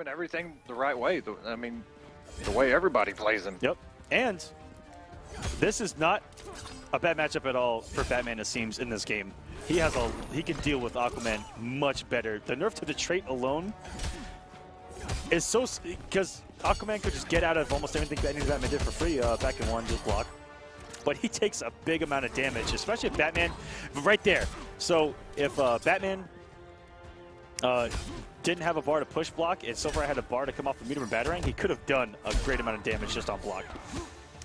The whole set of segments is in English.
doing everything the right way. I mean, the way everybody plays him. Yep. And this is not a bad matchup at all for Batman, it seems, in this game. He can deal with Aquaman much better. The nerf to the trait alone is so, because Aquaman could just get out of almost everything that Batman did for free back in one, just block. But he takes a big amount of damage, especially if Batman, right there. So if Batman didn't have a bar to push block and SylverRye had a bar to come off the medium and battering, he could have done a great amount of damage just on block.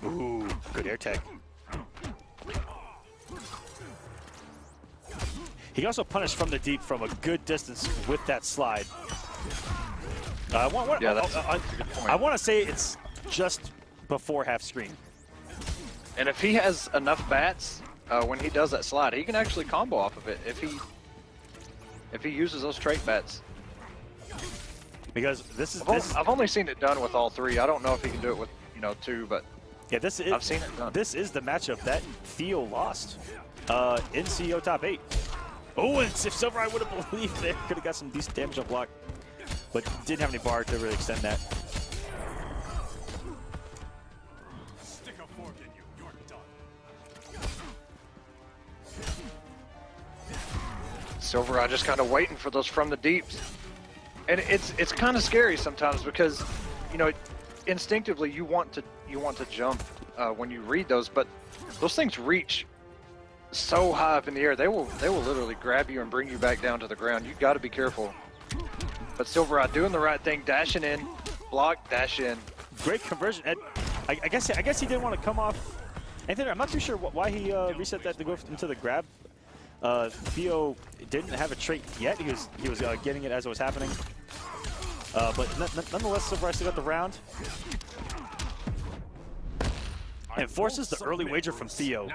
Ooh, good air tag. He also punished from the deep from a good distance with that slide. I want to say it's just before half screen. And if he has enough bats when he does that slide, he can actually combo off of it if he uses those trait bats. Because I've only seen it done with all three. I don't know if he can do it with two, but yeah, I've seen it done. This is the matchup that Theo lost in CEO top 8. Oh, and if SylverRye would have believed there, could have got some decent damage on block, but didn't have any bar to really extend that. Stick a fork in you, you're done. SylverRye just kind of waiting for those from the deeps, and it's kind of scary sometimes because instinctively you want to jump when you read those, but those things reach so high up in the air, they will literally grab you and bring you back down to the ground. You got to be careful. But SylverRye doing the right thing, dashing in, block, dash in. Great conversion. And I guess he didn't want to come off. Anthony, I'm not too sure why he reset that to go into the grab. Theo didn't have a trait yet. He was getting it as it was happening. But nonetheless, SylverRye still got the round. And forces the early wager from Theo.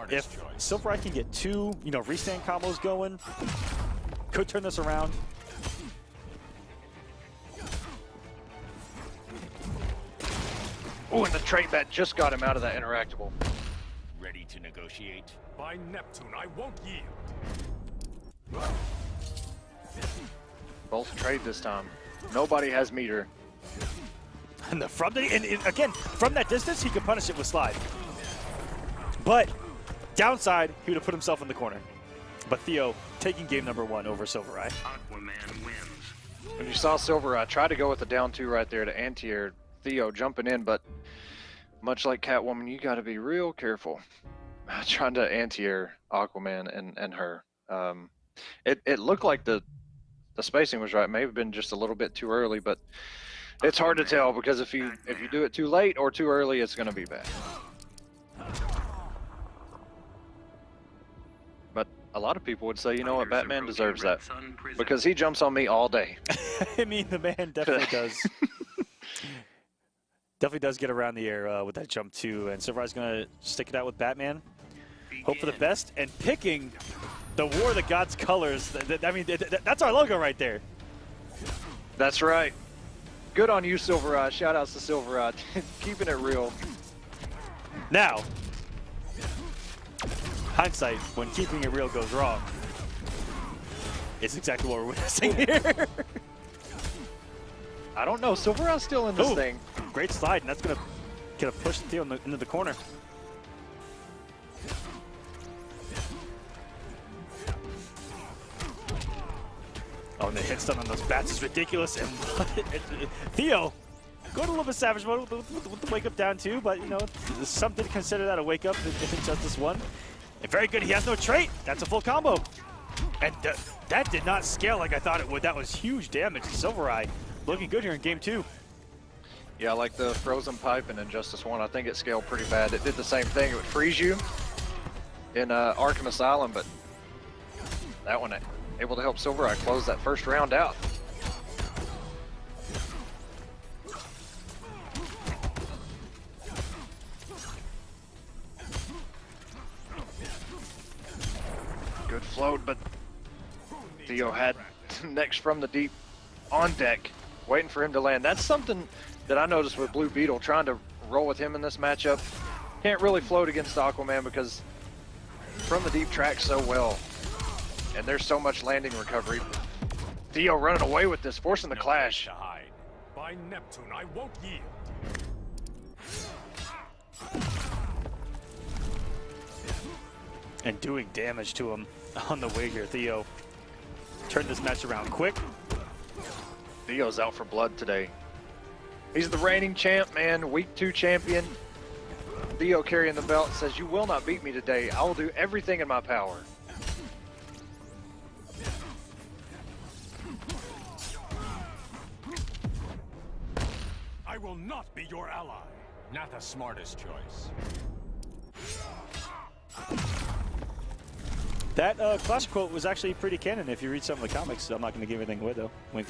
If SylverRye can get 2, restand combos going, could turn this around. Oh, and the trait bat just got him out of that interactable. Ready to negotiate? By Neptune, I won't yield. Both trade this time. Nobody has meter. And again, from that distance, he could punish it with slide. But downside, he would have put himself in the corner. But Theo taking game number 1 over SylverRye. Aquaman wins. When you saw SylverRye try to go with the down 2 right there to anti-air, Theo jumping in, but much like Catwoman, you got to be real careful trying to anti-air Aquaman and her. It looked like the spacing was right. May have been just a little bit too early, but it's hard to tell because if you do it too late or too early, it's going to be bad. But a lot of people would say, you know what, Batman deserves that because he jumps on me all day. I mean, the man definitely does. Definitely does get around the air with that jump too, and SylverRye's going to stick it out with Batman. Hope for the best, and picking the War of the Gods colors. I mean, that's our logo right there. That's right. Good on you, SylverRye. Shout outs to SylverRye. Keeping it real. Now, hindsight, when keeping it real goes wrong, it's exactly what we're witnessing here. I don't know. SylverRye's still in this thing. Great slide, and that's going to push Theo into the corner. Oh, and the hit stun on those bats is ridiculous. And Theo going a little bit savage mode with the wake up down too, but some did consider that a wake up in Justice 1. And very good, he has no trait. That's a full combo. And that did not scale like I thought it would. That was huge damage. SylverRye looking good here in game 2. Yeah, like the frozen pipe in Injustice 1, I think it scaled pretty bad. It did the same thing. It would freeze you in Arkham Asylum, but that one able to help SylverRye close that first round out. Good float, but Theo had next from the deep on deck, waiting for him to land. That's something that I noticed with Blue Beetle, trying to roll with him in this matchup. Can't really float against Aquaman because from the deep tracks so well. And there's so much landing recovery. Theo running away with this, forcing the clash. By Neptune, I won't yield. And doing damage to him on the way here. Theo, turn this match around quick. Theo's out for blood today. He's the reigning champ, man. Week 2 champion. Theo carrying the belt says, "You will not beat me today. I will do everything in my power." I will not be your ally. Not the smartest choice. That Clash quote was actually pretty canon if you read some of the comics. So I'm not going to give anything away though. Wink.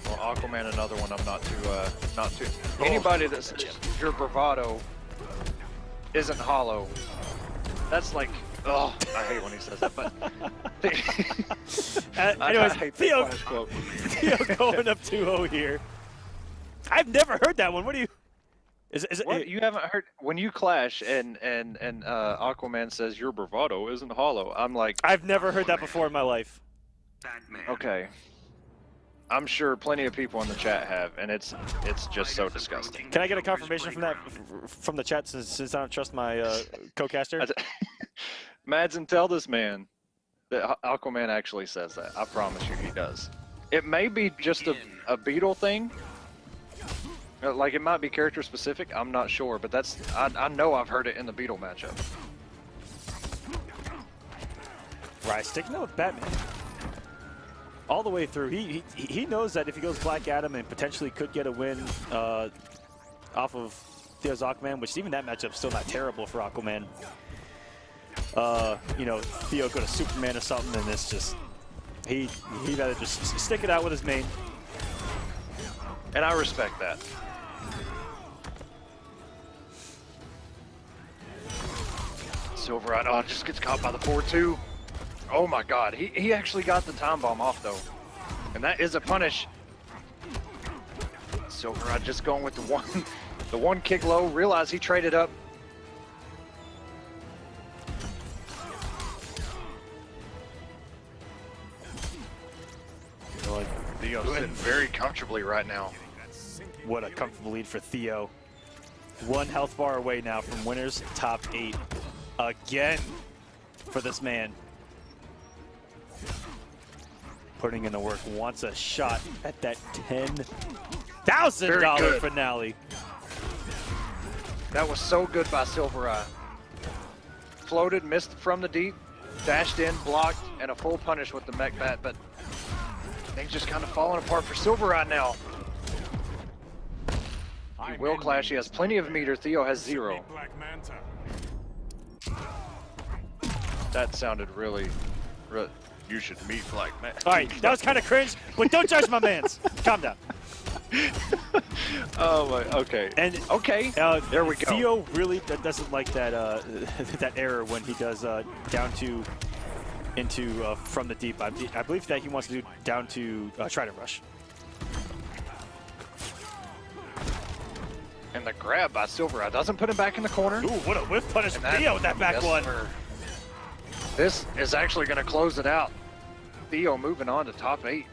Well, Aquaman, another one. I'm not too. Anybody that says your bravado isn't hollow, that's like, oh, I hate when he says that. But anyways, I hate Theo, that quote. Theo going up 2-0 here. I've never heard that one. What do you? Is it? What? You haven't heard when you clash and Aquaman says your bravado isn't hollow. I'm like, I've never heard that before in my life. okay. I'm sure plenty of people in the chat have, and it's just so disgusting. Can I get a confirmation from that from the chat since I don't trust my co-caster? Madsen, tell this man that Aquaman actually says that. I promise you, he does. It may be just a Beetle thing. Like, it might be character specific, I'm not sure, but that's, I know I've heard it in the Beetle matchup. Right, sticking with Batman. All the way through, he knows that if he goes Black Adam and potentially could get a win off of Theo's Aquaman, which even that matchup's still not terrible for Aquaman. You know, Theo go to Superman or something, and it's just, he'd rather just stick it out with his main. And I respect that. SylverRye, oh, just gets caught by the 4-2. Oh my god, he actually got the time bomb off though. And that is a punish. SylverRye just going with the one kick low, realize he traded up. Theo's sitting very comfortably right now. What a comfortable lead for Theo. 1 health bar away now from winners top 8. Again for this man. Putting in the work, wants a shot at that $10,000 finale. That was so good by SylverRye. Floated, missed from the deep, dashed in, blocked, and a full punish with the mech bat, but things just kind of falling apart for SylverRye now. He will clash, he has plenty of meter, Theo has 0. That sounded really, you should meet Black Man. Alright, that was kind of cringe, but don't judge my mans. Calm down. Oh my, okay. And okay, there we go. Theo really doesn't like that that error when he does down to into from the deep. I believe that he wants to do down to Trident Rush. And the grab by SylverRye doesn't put him back in the corner. Ooh, what a whiff punish from Theo with that back one. This is actually going to close it out. Theo moving on to top 8.